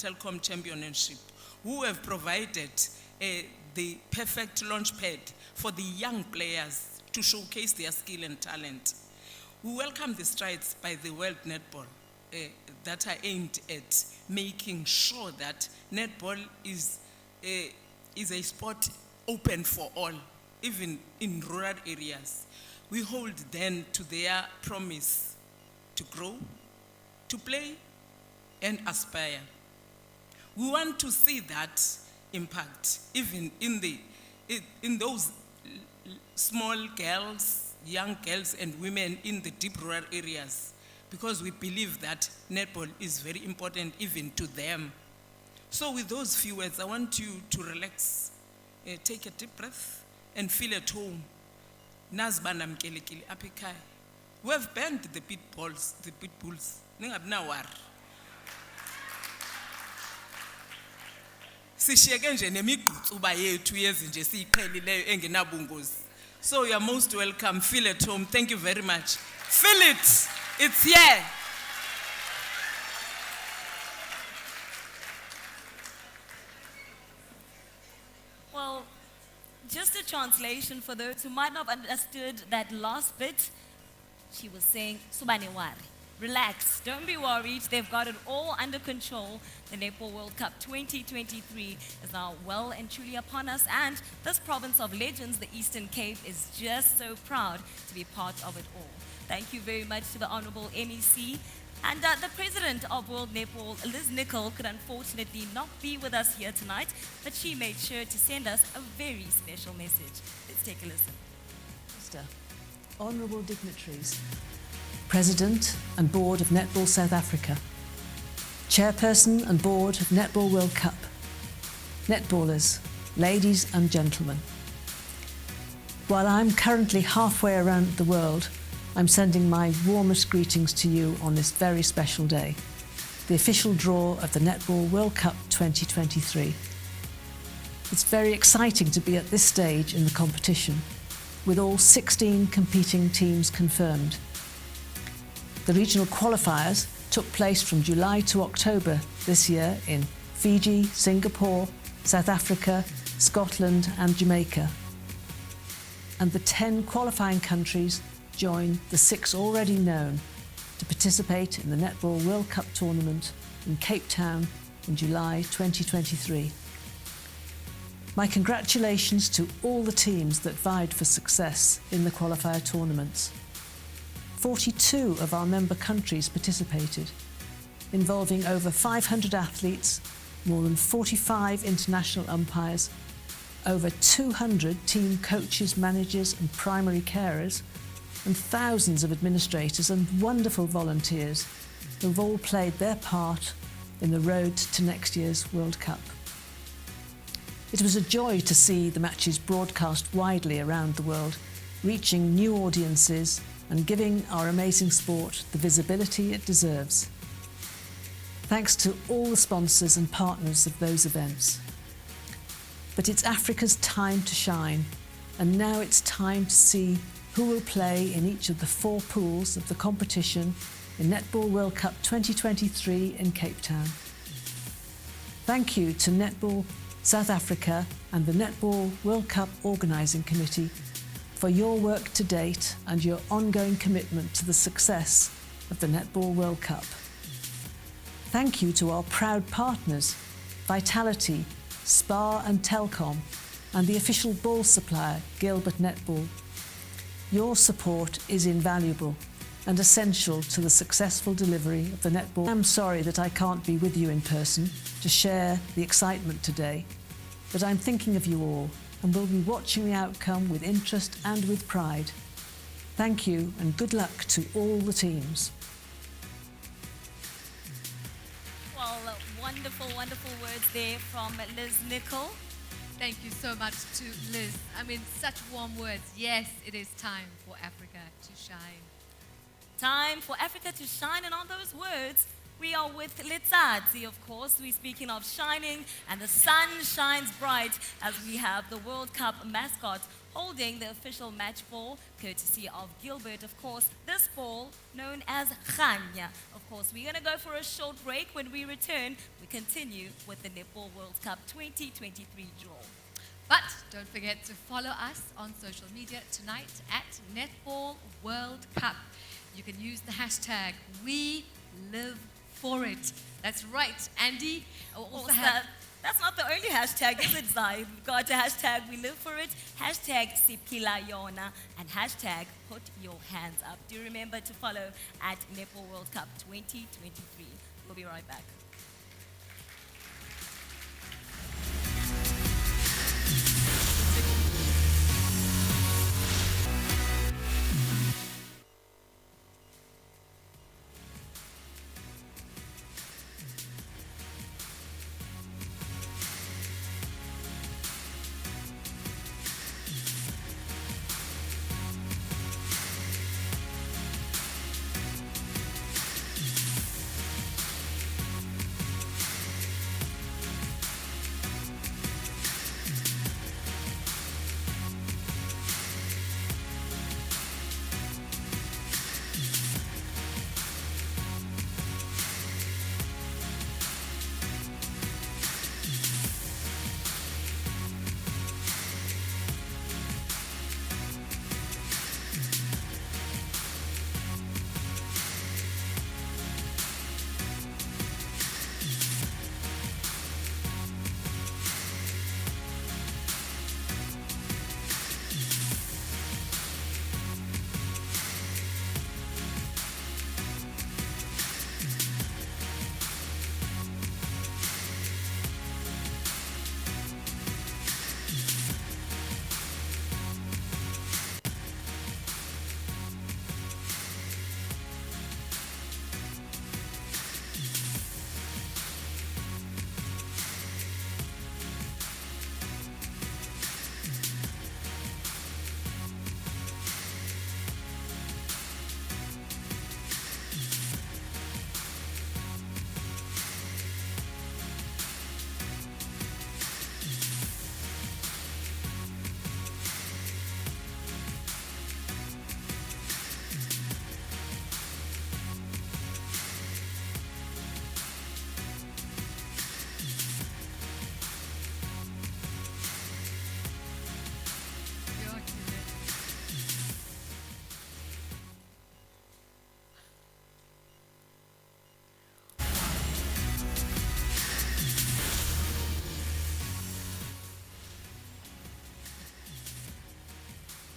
Telkom Championship, who have provided the perfect launch pad for the young players to showcase their skill and talent. We welcome the strides by the World Netball that are aimed at making sure that netball is a sport open for all, even in rural areas. We hold then to their promise to grow, to play, and aspire. We want to see that impact even in those small girls, young girls and women in the deep rural areas, because we believe that netball is very important even to them. So with those few words, I want you to relax, take a deep breath and feel at home. Nazbana mkelekile apha ekhaya. We have banned the pit bulls. Ningabi nawari. Sishiyeke nje nemigqutsuba yethu yezinje siyiqhelileyo engenabungozi. So you are most welcome. Feel at home. Thank you very much. Feel it. It's here. Well, just a translation for those who might not have understood that last bit. She was saying, Subane wari. Relax, don't be worried. They've got it all under control. The Netball World Cup 2023 is now well and truly upon us. And this province of legends, the Eastern Cape, is just so proud to be part of it all. Thank you very much to the Honorable MEC. And the president of World Netball, Liz Nicol, could unfortunately not be with us here tonight, but she made sure to send us a very special message. Let's take a listen. Honourable dignitaries, President and Board of Netball South Africa, Chairperson and Board of Netball World Cup, netballers, ladies and gentlemen. While I'm currently halfway around the world, I'm sending my warmest greetings to you on this very special day, the official draw of the Netball World Cup 2023. It's very exciting to be at this stage in the competition, with all 16 competing teams confirmed. The regional qualifiers took place from July to October this year in Fiji, Singapore, South Africa, Scotland and Jamaica. And the 10 qualifying countries joined the 6 already known to participate in the Netball World Cup tournament in Cape Town in July 2023. My congratulations to all the teams that vied for success in the qualifier tournaments. 42 of our member countries participated, involving over 500 athletes, more than 45 international umpires, over 200 team coaches, managers and primary carers, and thousands of administrators and wonderful volunteers who've all played their part in the road to next year's World Cup. It was a joy to see the matches broadcast widely around the world, reaching new audiences and giving our amazing sport the visibility it deserves. Thanks to all the sponsors and partners of those events. But it's Africa's time to shine, and now it's time to see who will play in each of the 4 pools of the competition in Netball World Cup 2023 in Cape Town. Thank you to Netball South Africa and the Netball World Cup Organising Committee for your work to date and your ongoing commitment to the success of the Netball World Cup. Thank you to our proud partners, Vitality, Spar and Telkom, and the official ball supplier, Gilbert Netball. Your support is invaluable and essential to the successful delivery of the netball. I'm sorry that I can't be with you in person to share the excitement today, but I'm thinking of you all and will be watching the outcome with interest and with pride. Thank you and good luck to all the teams. Well, wonderful, wonderful words there from Liz Nicol. Thank you so much to Liz. I mean, such warm words. Yes, it is time for Africa to shine. Time for Africa to shine, and on those words, we are with Letsatsi, of course. We're speaking of shining, and the sun shines bright as we have the World Cup mascot holding the official match ball, courtesy of Gilbert, of course. This ball, known as Khanya. Of course, we're going to go for a short break. When we return, we continue with the Netball World Cup 2023 draw. But don't forget to follow us on social media tonight at Netball World Cup. You can use the hashtag #WeLiveForIt. That's right, Andy. We'll also have That's not the only hashtag, is it, Zai? We've got a hashtag We Live For It, hashtag Sipila Yona, and hashtag Put Your Hands Up. Do remember to follow at Netball World Cup 2023. We'll be right back.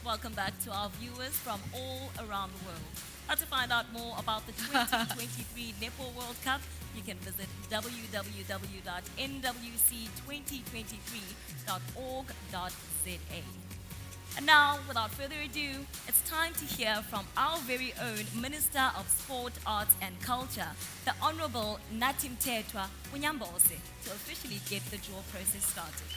Welcome back to our viewers from all around the world. Now, to find out more about the 2023 Netball World Cup, you can visit www.nwc2023.org.za. And now, without further ado, it's time to hear from our very own Minister of Sport, Arts and Culture, the Honorable Natim Tetwa Unyambose, to officially get the draw process started.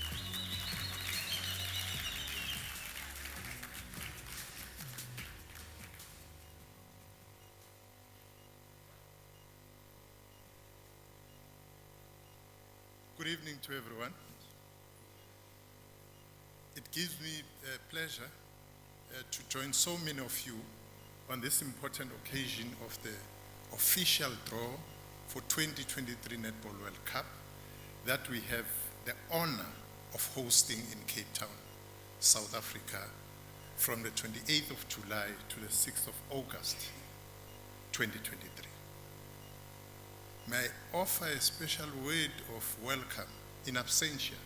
Good evening to everyone. It gives me pleasure to join so many of you on this important occasion of the official draw for 2023 Netball World Cup that we have the honor of hosting in Cape Town, South Africa, from the 28th of July to the 6th of August, 2023. May I offer a special word of welcome in absentia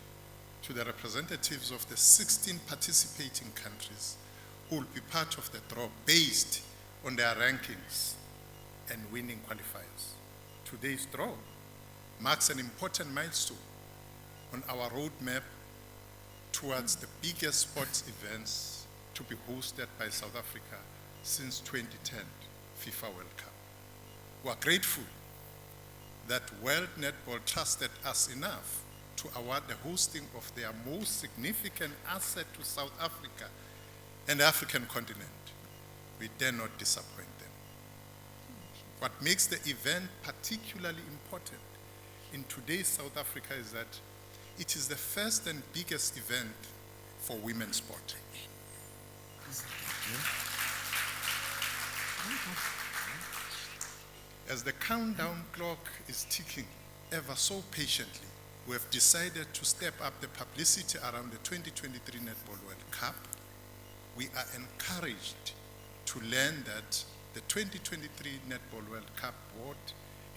to the representatives of the 16 participating countries who will be part of the draw based on their rankings and winning qualifiers. Today's draw marks an important milestone on our roadmap towards the biggest sports events to be hosted by South Africa since 2010 FIFA World Cup. We are grateful that World Netball trusted us enough to award the hosting of their most significant asset to South Africa and the African continent. We dare not disappoint them. What makes the event particularly important in today's South Africa is that it is the first and biggest event for women's sport. As the countdown clock is ticking ever so patiently, we have decided to step up the publicity around the 2023 Netball World Cup. We are encouraged to learn that the 2023 Netball World Cup board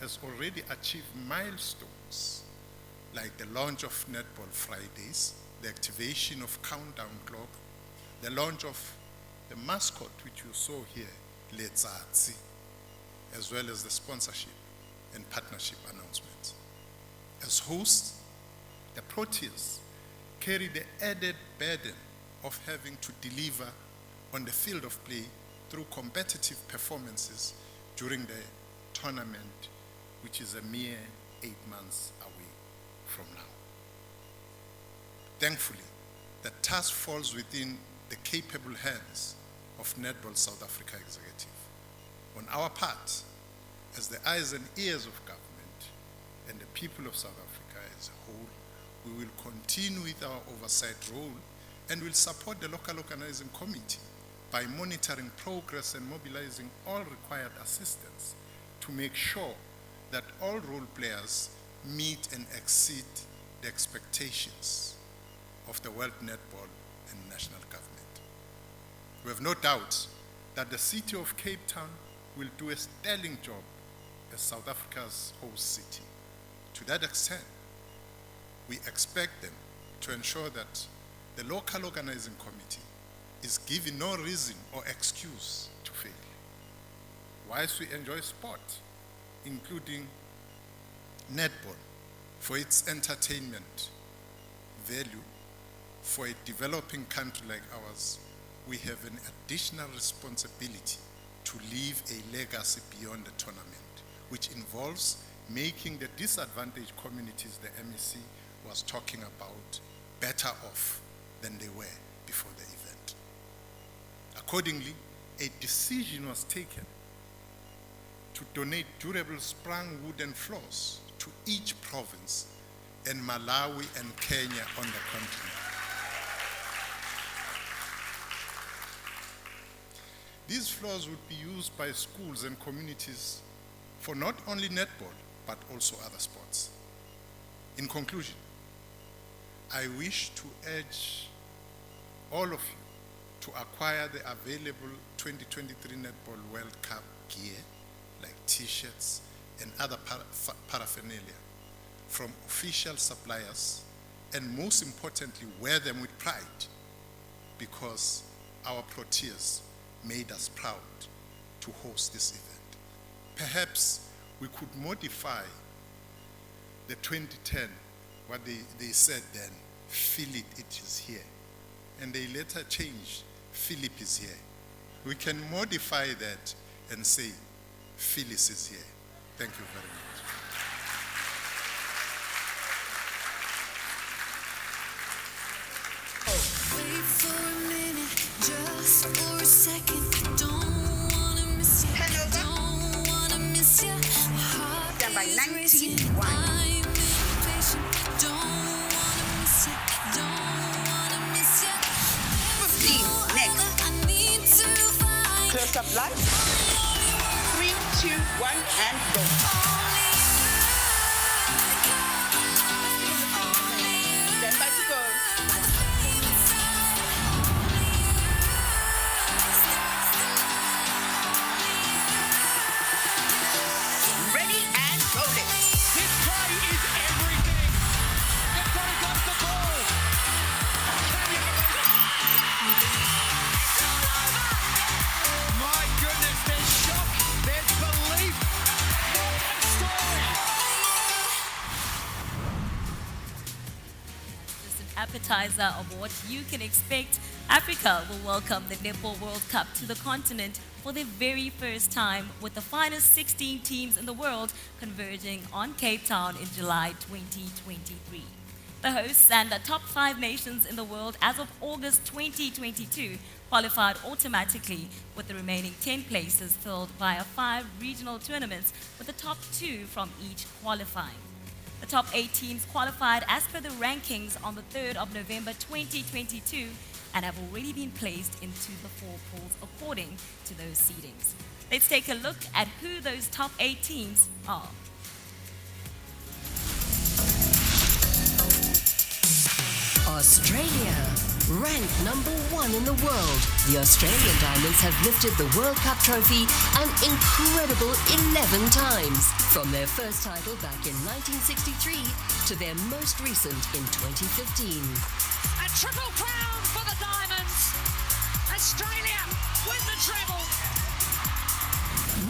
has already achieved milestones like the launch of Netball Fridays, the activation of countdown clock, the launch of the mascot which you saw here, Letsatsi, as well as the sponsorship and partnership announcements. As hosts, the Proteas carry the added burden of having to deliver on the field of play through competitive performances during the tournament, which is a mere 8 months away from now. Thankfully, the task falls within the capable hands of Netball South Africa Executive. On our part, as the eyes and ears of government and the people of South Africa as a whole, we will continue with our oversight role and will support the local organizing committee by monitoring progress and mobilizing all required assistance to make sure that all role players meet and exceed the expectations of the World Netball and national government. We have no doubt that the city of Cape Town will do a sterling job as South Africa's host city. To that extent, we expect them to ensure that the local organizing committee is given no reason or excuse to fail. Whilst we enjoy sport, including netball, for its entertainment value, for a developing country like ours, we have an additional responsibility to leave a legacy beyond the tournament, which involves making the disadvantaged communities the MEC was talking about better off than they were before the event. Accordingly, a decision was taken to donate durable sprung wooden floors to each province and Malawi and Kenya on the continent. These floors would be used by schools and communities for not only netball, but also other sports. In conclusion, I wish to urge all of you to acquire the available 2023 Netball World Cup gear, like t-shirts and other paraphernalia, from official suppliers, and most importantly, wear them with pride, because our Proteas made us proud to host this event. Perhaps we could modify the 2010, what they said then, feel it is here. And they later changed, Philip is here. We can modify that and say, Phyllis is here. Thank you very much. Wait for a minute, just for a second. Don't wanna miss you. Don't wanna miss you. Heart Done by is 91. racing. I'm impatient. Don't wanna miss you. Don't wanna miss you. 15, next. I need to find Close up lights. 3, 2, 1, and go. Stand by to go. Ready and rolling. This play is everything. They've got to got the ball. My goodness, there's shock, there's belief. What a story. Just an appetizer of what you can expect. Africa will welcome the Netball World Cup to the continent for the very first time, with the finest 16 teams in the world converging on Cape Town in July 2023. The hosts and the top 5 nations in the world as of August 2022 qualified automatically, with the remaining 10 places filled via 5 regional tournaments, with the top 2 from each qualifying. The top 8 teams qualified as per the rankings on the 3rd of November 2022, and have already been placed into the four pools according to those seedings. Let's take a look at who those top 8 teams are. Australia, ranked number 1 in the world. The Australian Diamonds have lifted the World Cup trophy an incredible 11 times, from their first title back in 1963 to their most recent in 2015. A triple crown for the Diamonds. Australia win the treble.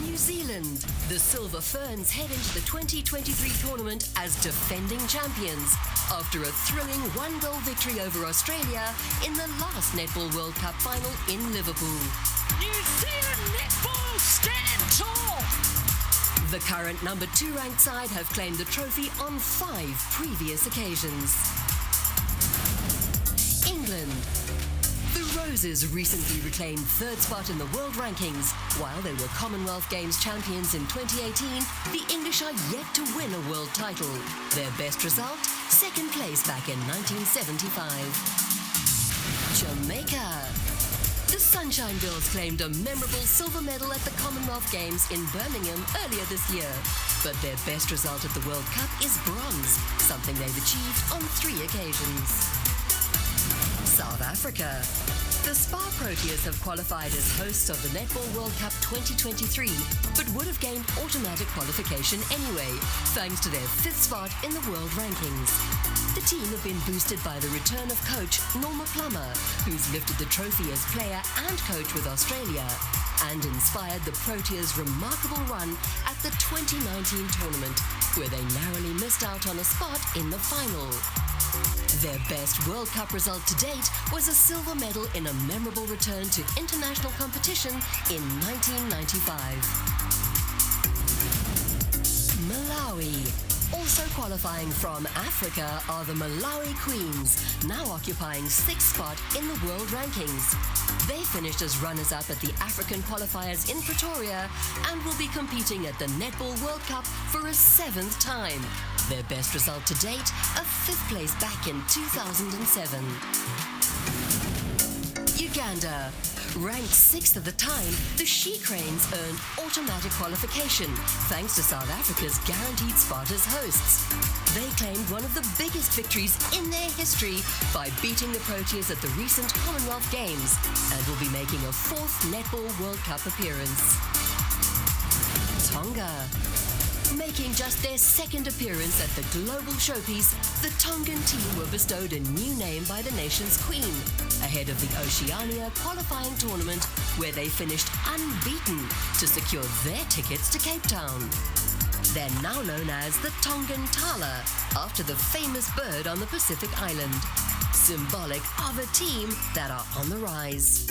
New Zealand, the Silver Ferns head into the 2023 tournament as defending champions after a thrilling 1-goal victory over Australia in the last Netball World Cup final in Liverpool. New Zealand netball stand tall. The current number 2 ranked side have claimed the trophy on 5 previous occasions. England. The Roses recently reclaimed 3rd spot in the world rankings. While they were Commonwealth Games champions in 2018, the English are yet to win a world title. Their best result, 2nd place back in 1975. Jamaica. The Sunshine Girls claimed a memorable silver medal at the Commonwealth Games in Birmingham earlier this year. But their best result at the World Cup is bronze, something they've achieved on 3 occasions. South Africa. The Spa Proteas have qualified as hosts of the Netball World Cup 2023, but would have gained automatic qualification anyway, thanks to their 5th spot in the world rankings. The team have been boosted by the return of coach Norma Plummer, who's lifted the trophy as player and coach with Australia, and inspired the Proteas' remarkable run at the 2019 tournament, where they narrowly missed out on a spot in the final. Their best World Cup result to date was a silver medal in a memorable return to international competition in 1995. Malawi. Also qualifying from Africa are the Malawi Queens, now occupying 6th spot in the world rankings. They finished as runners-up at the African qualifiers in Pretoria and will be competing at the Netball World Cup for a 7th time. Their best result to date, a 5th place back in 2007. Uganda. Ranked 6th at the time, the She Cranes earned automatic qualification thanks to South Africa's guaranteed spot as hosts. They claimed one of the biggest victories in their history by beating the Proteas at the recent Commonwealth Games and will be making a 4th Netball World Cup appearance. Tonga. Making just their 2nd appearance at the global showpiece, the Tongan team were bestowed a new name by the nation's queen, ahead of the Oceania qualifying tournament, where they finished unbeaten to secure their tickets to Cape Town. They're now known as the Tongan Tala, after the famous bird on the Pacific island, symbolic of a team that are on the rise.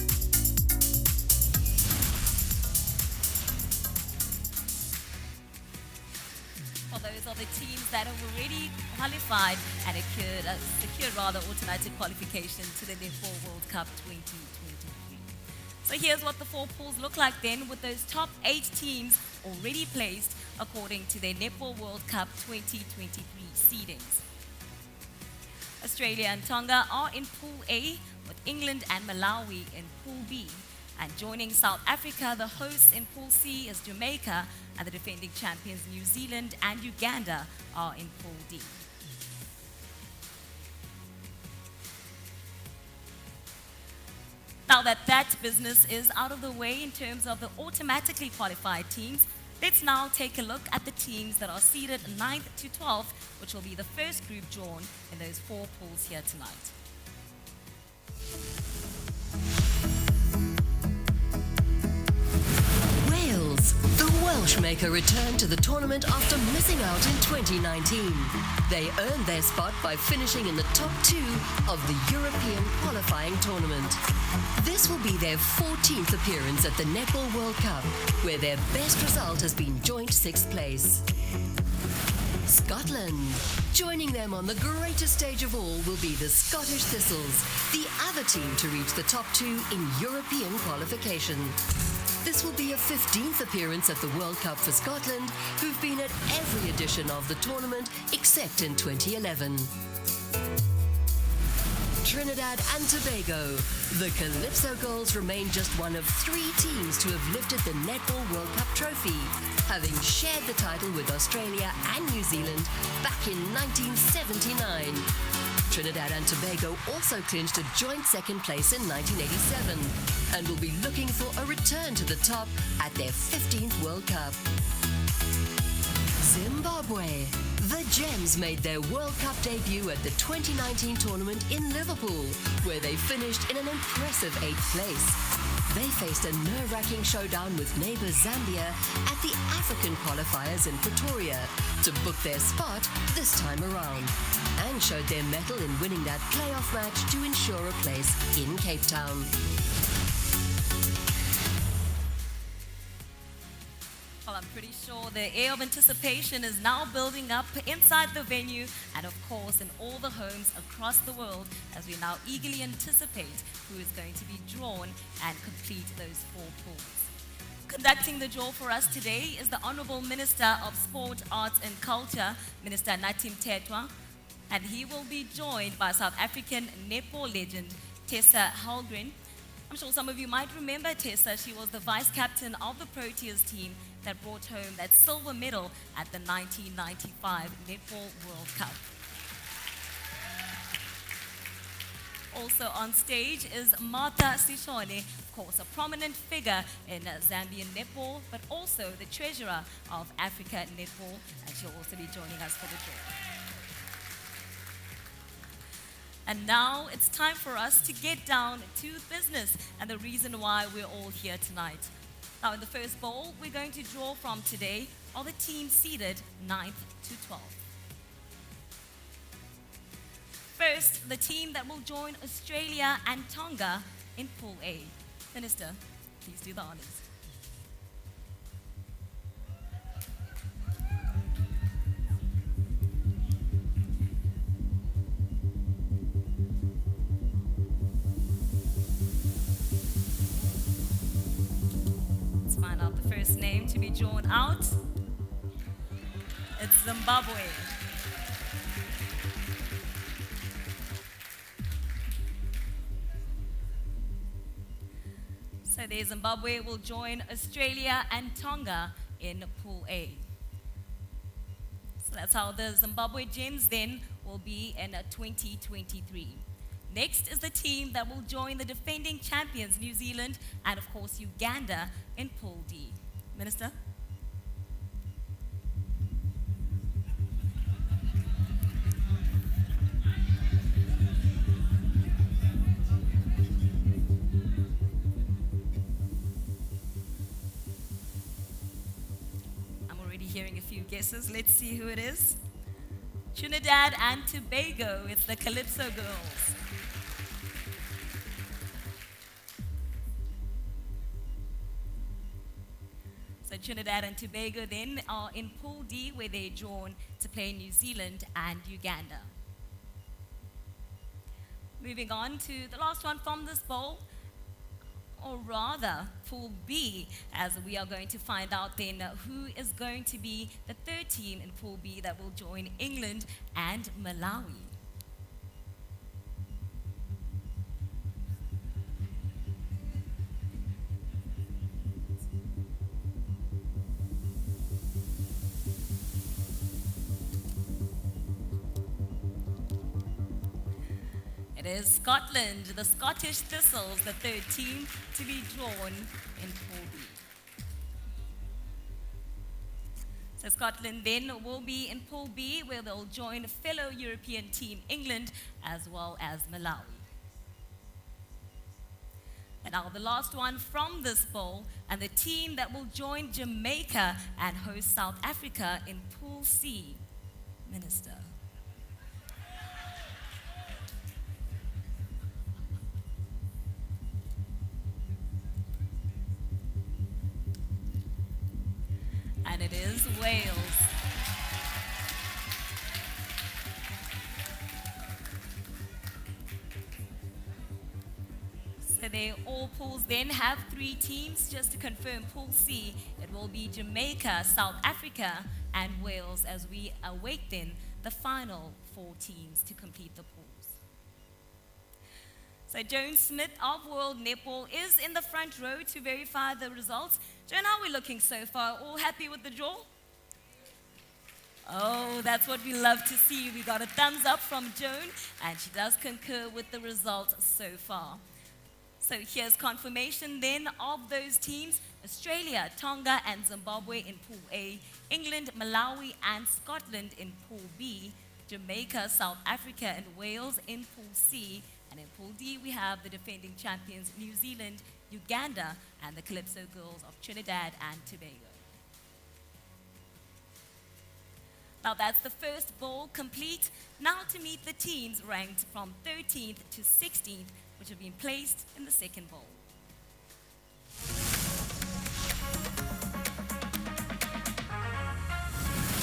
Those are the teams that have already qualified and secured automatic qualification to the Netball World Cup 2023. So here's what the 4 pools look like then, with those top 8 teams already placed according to their Netball World Cup 2023 seedings. Australia and Tonga are in Pool A, with England and Malawi in Pool B. And joining South Africa, the hosts in Pool C is Jamaica, and the defending champions New Zealand and Uganda are in Pool D. Now that business is out of the way in terms of the automatically qualified teams, let's now take a look at the teams that are seeded 9th to 12th, which will be the first group drawn in those 4 pools here tonight. Wales. The Welsh maker returned to the tournament after missing out in 2019. They earned their spot by finishing in the top 2 of the European qualifying tournament. This will be their 14th appearance at the Netball World Cup, where their best result has been joint 6th place. Scotland. Joining them on the greatest stage of all will be the Scottish Thistles, the other team to reach the top 2 in European qualification. This will be a 15th appearance at the World Cup for Scotland, who've been at every edition of the tournament except in 2011. Trinidad and Tobago. The Calypso Girls remain just one of 3 teams to have lifted the Netball World Cup trophy, having shared the title with Australia and New Zealand back in 1979. Trinidad and Tobago also clinched a joint second place in 1987 and will be looking for a return to the top at their 15th World Cup. Zimbabwe. The Gems made their World Cup debut at the 2019 tournament in Liverpool, where they finished in an impressive 8th place. They faced a nerve-wracking showdown with neighbour Zambia at the African qualifiers in Pretoria to book their spot this time around, and showed their mettle in winning that playoff match to ensure a place in Cape Town. Well, I'm pretty sure the air of anticipation is now building up inside the venue and, of course, in all the homes across the world as we now eagerly anticipate who is going to be drawn and complete those 4 pools. Conducting the draw for us today is the Honourable Minister of Sport, Arts and Culture, Minister Natim Tetwa, and he will be joined by South African netball legend Tessa Halgren. I'm sure some of you might remember Tessa. She was the vice captain of the Proteas team that brought home that silver medal at the 1995 Netball World Cup. Also on stage is Martha Sishone, of course, a prominent figure in Zambian netball, but also the treasurer of Africa Netball, and she'll also be joining us for the draw. And now it's time for us to get down to business and the reason why we're all here tonight. Now, in the first bowl we're going to draw from today are the teams seeded 9th to 12th. First, the team that will join Australia and Tonga in Pool A. Minister, please do the honors. Let's find out the first name to be drawn out. It's Zimbabwe. So there, Zimbabwe will join Australia and Tonga in Pool A. So that's how the Zimbabwe Gems then will be in 2023. Next is the team that will join the defending champions, New Zealand, and of course Uganda in Pool D. Minister? Hearing a few guesses. Let's see who it is. Trinidad and Tobago. It's the Calypso Girls. So Trinidad and Tobago then are in Pool D, where they're drawn to play New Zealand and Uganda. Moving on to the last one from this bowl, or rather Pool B, as we are going to find out then who is going to be the third team in Pool B that will join England and Malawi. It is Scotland, the Scottish Thistles, the third team to be drawn in Pool B. So Scotland then will be in Pool B, where they'll join fellow European team England as well as Malawi. And now the last one from this bowl, and the team that will join Jamaica and host South Africa in Pool C. Minister. And it is Wales. So all pools then have 3 teams. Just to confirm, Pool C, it will be Jamaica, South Africa, and Wales as we await then the final 4 teams to complete the pools. So Joan Smith of World Netball is in the front row to verify the results. Joan, how are we looking so far? All happy with the draw? Oh, that's what we love to see. We got a thumbs up from Joan, and she does concur with the results so far. So here's confirmation then of those teams: Australia, Tonga, and Zimbabwe in Pool A, England, Malawi, and Scotland in Pool B, Jamaica, South Africa, and Wales in Pool C, and in Pool D we have the defending champions New Zealand, Uganda, and the Calypso Girls of Trinidad and Tobago. Now that's the first bowl complete. Now to meet the teams ranked from 13th to 16th, which have been placed in the second bowl.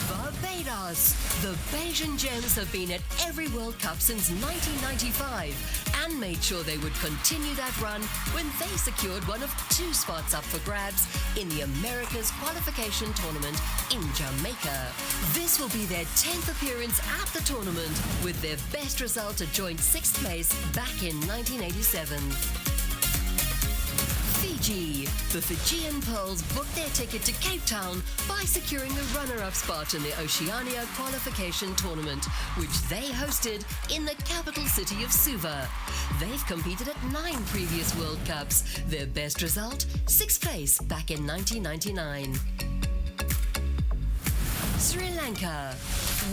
Barbados. The Bajan Gems have been at every World Cup since 1995 and made sure they would continue that run when they secured one of 2 spots up for grabs in the Americas qualification tournament in Jamaica. This will be their 10th appearance at the tournament, with their best result a joint 6th place back in 1987. Fiji. The Fijian Pearls booked their ticket to Cape Town by securing the runner-up spot in the Oceania qualification tournament, which they hosted in the capital city of Suva. They've competed at 9 previous World Cups. Their best result, 6th place back in 1999. Sri Lanka.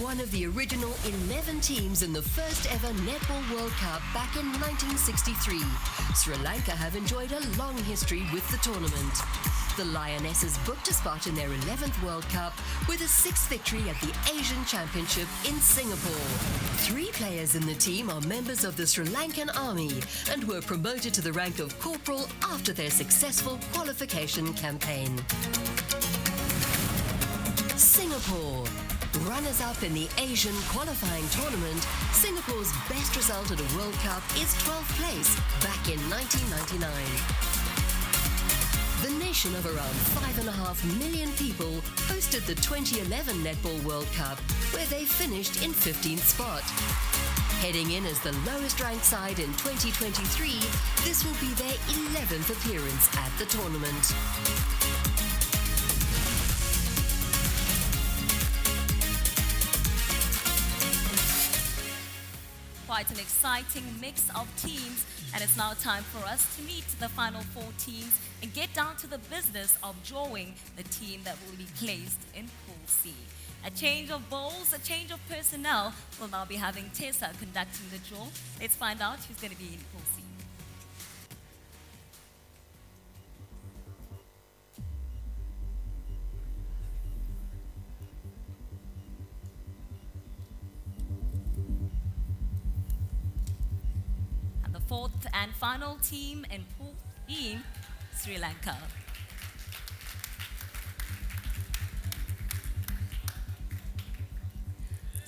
One of the original 11 teams in the first ever Netball World Cup back in 1963. Sri Lanka have enjoyed a long history with the tournament. The Lionesses booked a spot in their 11th World Cup with a 6th victory at the Asian Championship in Singapore. 3 players in the team are members of the Sri Lankan Army and were promoted to the rank of corporal after their successful qualification campaign. Singapore. Runners-up in the Asian qualifying tournament, Singapore's best result at a World Cup is 12th place back in 1999. The nation of around 5.5 million people hosted the 2011 Netball World Cup, where they finished in 15th spot. Heading in as the lowest-ranked side in 2023, this will be their 11th appearance at the tournament. Quite an exciting mix of teams, and it's now time for us to meet the final 4 teams and get down to the business of drawing the team that will be placed in Pool C. A change of bowls, a change of personnel. We'll now be having Tessa conducting the draw. Let's find out who's going to be in Pool C. Fourth and final team in Pool E, Sri Lanka.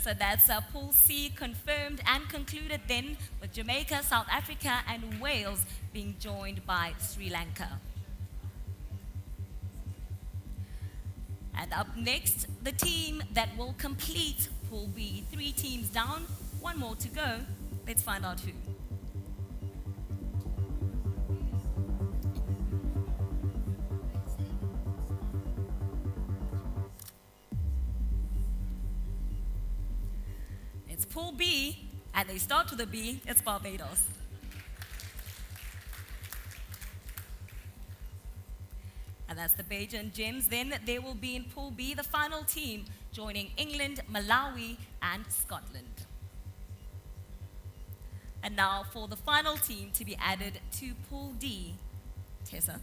So that's Pool C confirmed and concluded then, with Jamaica, South Africa, and Wales being joined by Sri Lanka. And up next, the team that will complete Pool B. 3 teams down, 1 more to go. Let's find out who. Pool B, and they start with a B, it's Barbados. And that's the Bajan Gems. Then they will be in Pool B, the final team, joining England, Malawi, and Scotland. And now for the final team to be added to Pool D, Tessa.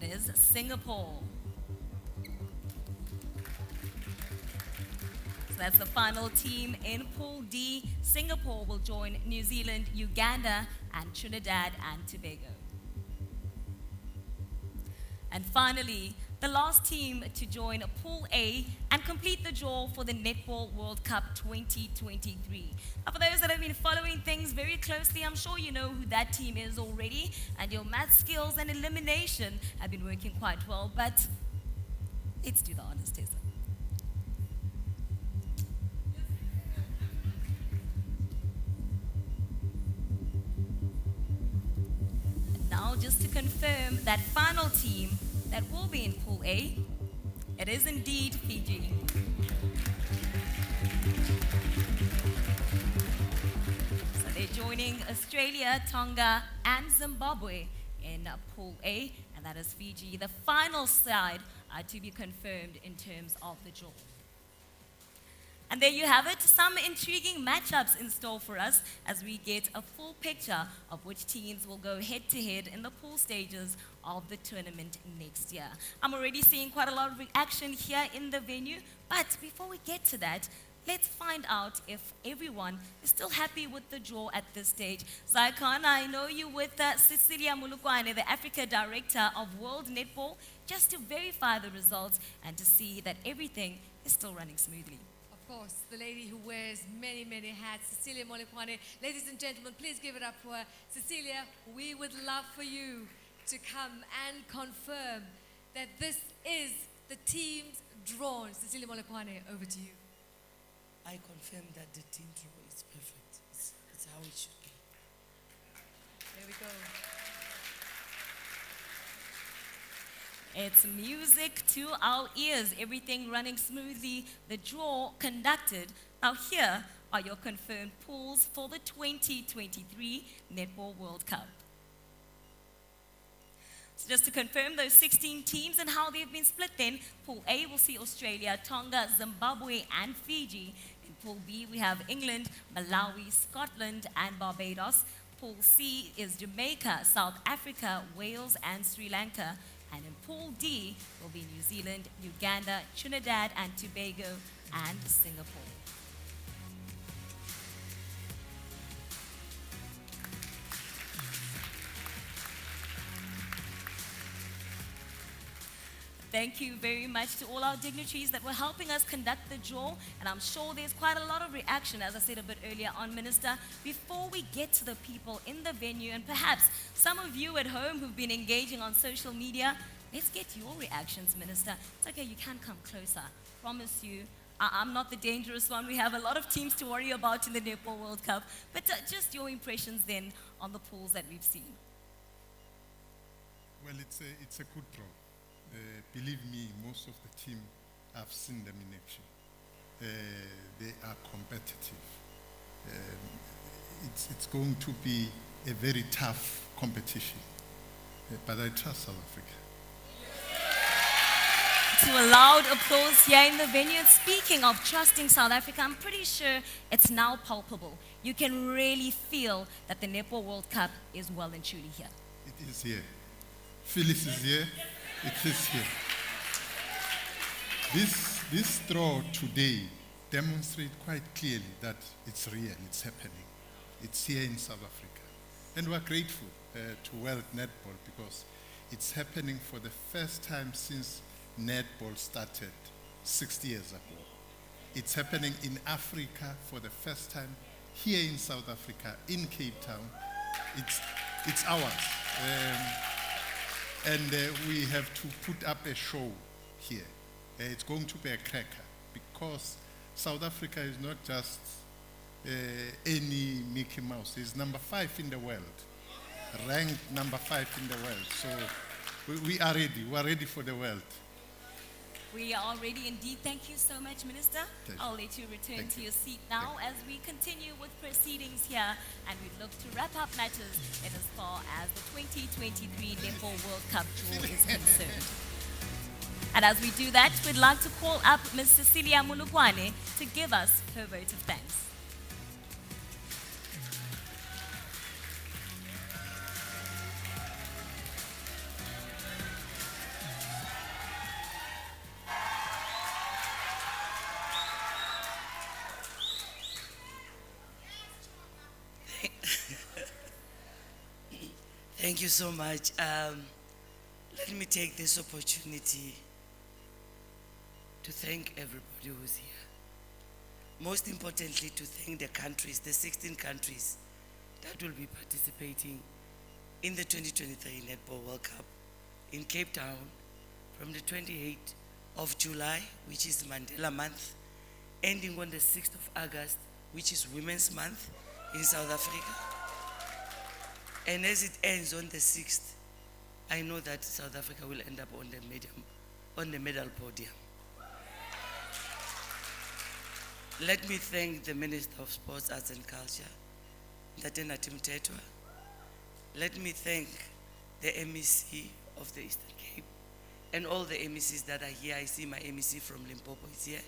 Is Singapore. So that's the final team in Pool D. Singapore will join New Zealand, Uganda, and Trinidad and Tobago. And finally, the last team to join Pool A and complete the draw for the Netball World Cup 2023. Now, for those that have been following things very closely. I'm sure you know who that team is already, and your math skills and elimination have been working quite well, but let's do the honors test. Now, just to confirm that final team that will be in Pool A, it is indeed Fiji. So they're joining Australia, Tonga, and Zimbabwe in Pool A, and that is Fiji, the final side to be confirmed in terms of the draw. And there you have it, some intriguing matchups in store for us as we get a full picture of which teams will go head-to-head in the pool stages of the tournament next year. I'm already seeing quite a lot of reaction here in the venue, but before we get to that, let's find out if everyone is still happy with the draw at this stage. Zaikana, I know you with Cecilia Mulukwane, the Africa Director of World Netball, just to verify the results and to see that everything is still running smoothly. Of course, the lady who wears many, many hats, Cecilia Molekwane. Ladies and gentlemen, please give it up for her. Cecilia, we would love for you to come and confirm that this is the teams drawn. Cecilia Molekwane, over to you. I confirm that the team draw is perfect. It's how it should be. There we go. It's music to our ears, everything running smoothly, the draw conducted. Now here are your confirmed pools for the 2023 Netball World Cup. So just to confirm those 16 teams and how they've been split then, Pool A will see Australia, Tonga, Zimbabwe and Fiji. In Pool B we have England, Malawi, Scotland and Barbados. Pool C is Jamaica, South Africa, Wales and Sri Lanka. And in Pool D will be New Zealand, Uganda, Trinidad and Tobago, and Singapore. Thank you very much to all our dignitaries that were helping us conduct the draw. And I'm sure there's quite a lot of reaction, as I said a bit earlier on, Minister. Before we get to the people in the venue, and perhaps some of you at home who've been engaging on social media, let's get your reactions, Minister. It's okay, you can come closer. Promise you, I'm not the dangerous one. We have a lot of teams to worry about in the Netball World Cup. But just your impressions then on the pools that we've seen. Well, it's a good draw. Believe me, most of the team, I've seen them in action. They are competitive. It's going to be a very tough competition, but I trust South Africa. To a loud applause here in the venue. And speaking of trusting South Africa, I'm pretty sure it's now palpable. You can really feel that the Netball World Cup is well and truly here. It is here. Phyllis is here. It is here. This draw today demonstrates quite clearly that it's real, it's happening. It's here in South Africa. And we're grateful to World Netball because it's happening for the first time since Netball started 60 years ago. It's happening in Africa for the first time here in South Africa, in Cape Town. It's ours. And we have to put up a show here. It's going to be a cracker because South Africa is not just any Mickey Mouse. It's number 5 in the world, ranked number 5 in the world. So we are ready. We are ready for the world. We are ready indeed. Thank you so much, Minister. I'll let you return to your seat now as we continue with proceedings here and we look to wrap up matters in as far as the 2023 Netball World Cup draw is concerned. And as we do that, we'd like to call up Ms. Cecilia Mulukwane to give us her vote of thanks. Thank you so much. Let me take this opportunity to thank everybody who's here. Most importantly, to thank the countries, the 16 countries that will be participating in the 2023 Netball World Cup in Cape Town from the 28th of July, which is Mandela Month, ending on the 6th of August, which is Women's Month in South Africa. And as it ends on the 6th, I know that South Africa will end up on the medal podium. Let me thank the Minister of Sports, Arts and Culture, Ntatena Timtetwa. Let me thank the MEC of the Eastern Cape and all the MECs that are here. I see my MEC from Limpopo is here.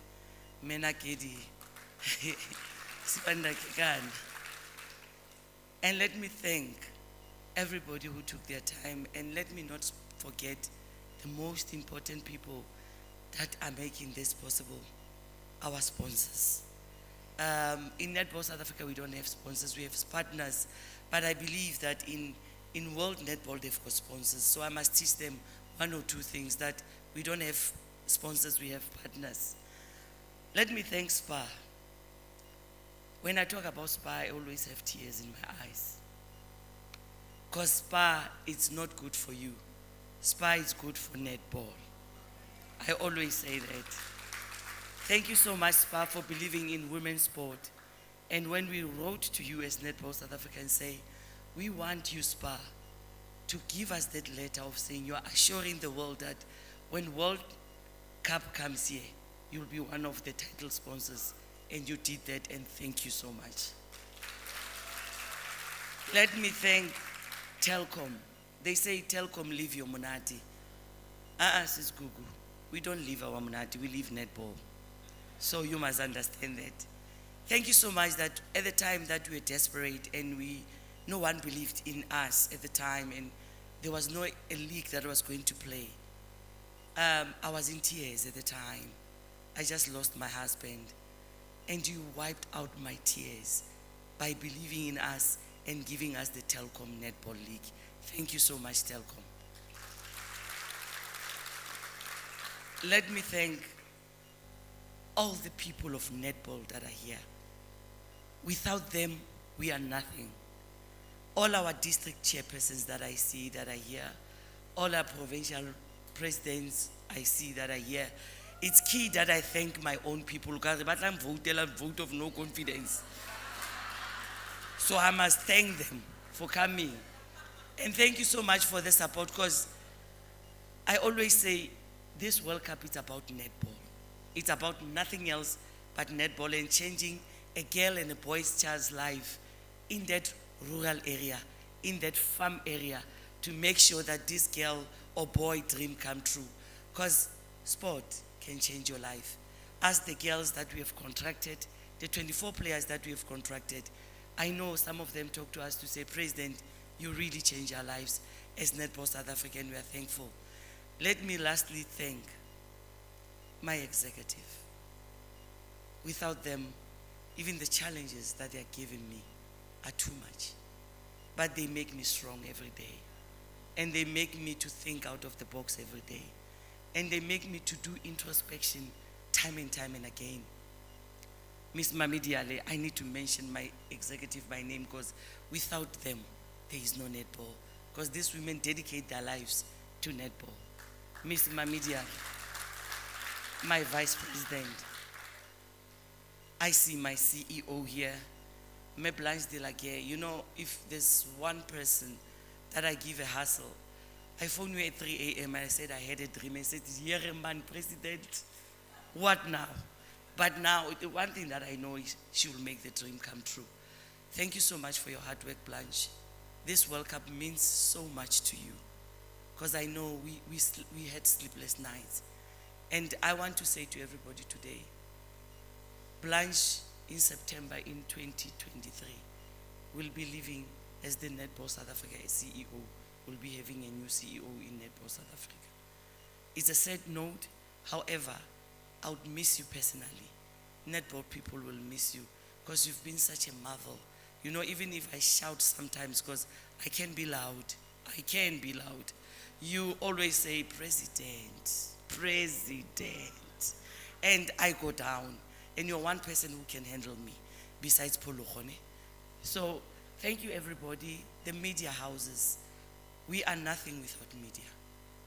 Mena Kedi. Sipanda Kekana. And let me thank everybody who took their time, and let me not forget the most important people that are making this possible, our sponsors. In Netball South Africa, we don't have sponsors, we have partners, but I believe that in World Netball, they've got sponsors, so I must teach them one or two things, that we don't have sponsors, we have partners. Let me thank SPA. When I talk about SPA, I always have tears in my eyes. Because SPA, it's not good for you. SPA is good for netball. I always say that. Thank you so much, SPA, for believing in women's sport. And when we wrote to you as Netball South Africa and say, we want you, SPA, to give us that letter of saying you are assuring the world that when World Cup comes here, you'll be one of the title sponsors. And you did that, and thank you so much. Let me thank Telkom. They say Telkom leave your monati. Sis Gugu. We don't leave our monati, we leave netball. So you must understand that. Thank you so much that at the time that we were desperate and no one believed in us at the time, and there was no a league that was going to play. I was in tears at the time. I just lost my husband. And you wiped out my tears by believing in us and giving us the Telkom Netball League. Thank you so much, Telkom. Let me thank all the people of netball that are here. Without them, we are nothing. All our district chairpersons that I see that are here, all our provincial presidents I see that are here. It's key that I thank my own people, because but I'm vote of no confidence. So I must thank them for coming. And thank you so much for the support, because I always say this World Cup is about netball. It's about nothing else but netball and changing a girl and a boy's child's life in that rural area, in that farm area, to make sure that this girl or boy dream come true. Because sport can change your life. As the girls that we have contracted, the 24 players that we have contracted, I know some of them talk to us to say, President, you really change our lives. As Netball South Africa, and we are thankful. Let me lastly thank my executive. Without them, even the challenges that they are giving me are too much. But they make me strong every day. And they make me to think out of the box every day. And they make me to do introspection time and time and again. Miss Mamidiale, I need to mention my executive by name, because without them, there is no netball. Because these women dedicate their lives to netball. Miss Mamidiale, my vice president. I see my CEO here, Me Blanche de la Guerre. You know, if there's one person that I give a hustle, I phoned you at 3 a.m. and I said I had a dream. I said, "Here, man, President, what now?" But now, the one thing that I know is she will make the dream come true. Thank you so much for your hard work, Blanche. This World Cup means so much to you, because I know we had sleepless nights. And I want to say to everybody today, Blanche, in September in 2023, will be leaving as the Netball South Africa CEO. Will be having a new CEO in Netball South Africa. It's a sad note. However, I would miss you personally. Netball people will miss you, because you've been such a marvel. You know, even if I shout sometimes, because I can be loud. I can be loud. You always say, President, President. And I go down. And you're one person who can handle me, besides Polo Khone. So, Thank you, everybody. The media houses. We are nothing without media.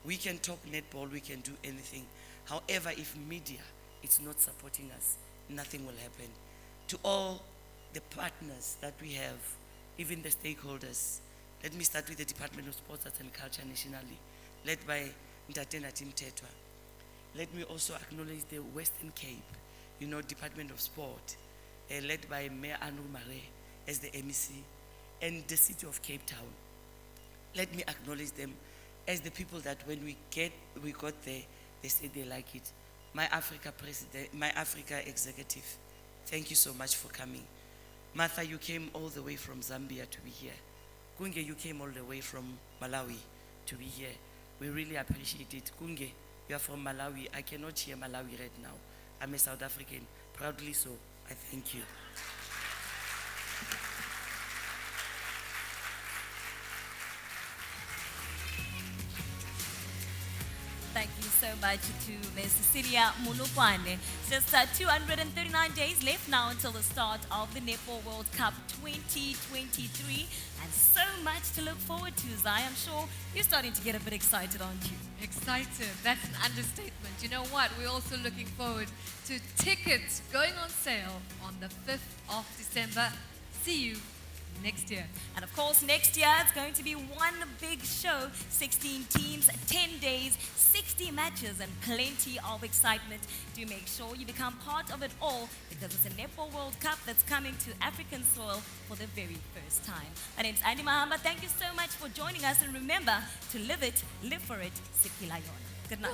We can talk netball, we can do anything. However, if media is not supporting us, nothing will happen. To all the partners that we have, even the stakeholders, let me start with the Department of Sports, Arts and Culture nationally, led by Ntatena Tim Tetwa. Let me also acknowledge the Western Cape, Department of Sport, led by Mayor Anu Mare as the MEC, and the city of Cape Town. Let me acknowledge them as the people that when we got there, they said they like it. My Africa president, my Africa executive, thank you so much for coming. Martha, you came all the way from Zambia to be here. Kunge, you came all the way from Malawi to be here. We really appreciate it. Kunge, you are from Malawi. I cannot hear Malawi right now. I'm a South African, proudly so. I thank you. Thank you so much to Ms. Cecilia Munukwane. Just 239 days left now until the start of the Netball World Cup 2023. And so much to look forward to, Zai. I'm sure you're starting to get a bit excited, aren't you? Excited. That's an understatement. You know what? We're also looking forward to tickets going on sale on the 5th of December. See you next year. And of course, next year it's going to be one big show, 16 teams, 10 days, 60 matches, and plenty of excitement. Do make sure you become part of it all, because it's a Netball World Cup that's coming to African soil for the very first time. My name's Andy Mahamba. Thank you so much for joining us, and remember to live it, live for it, Sikilayona. Good night.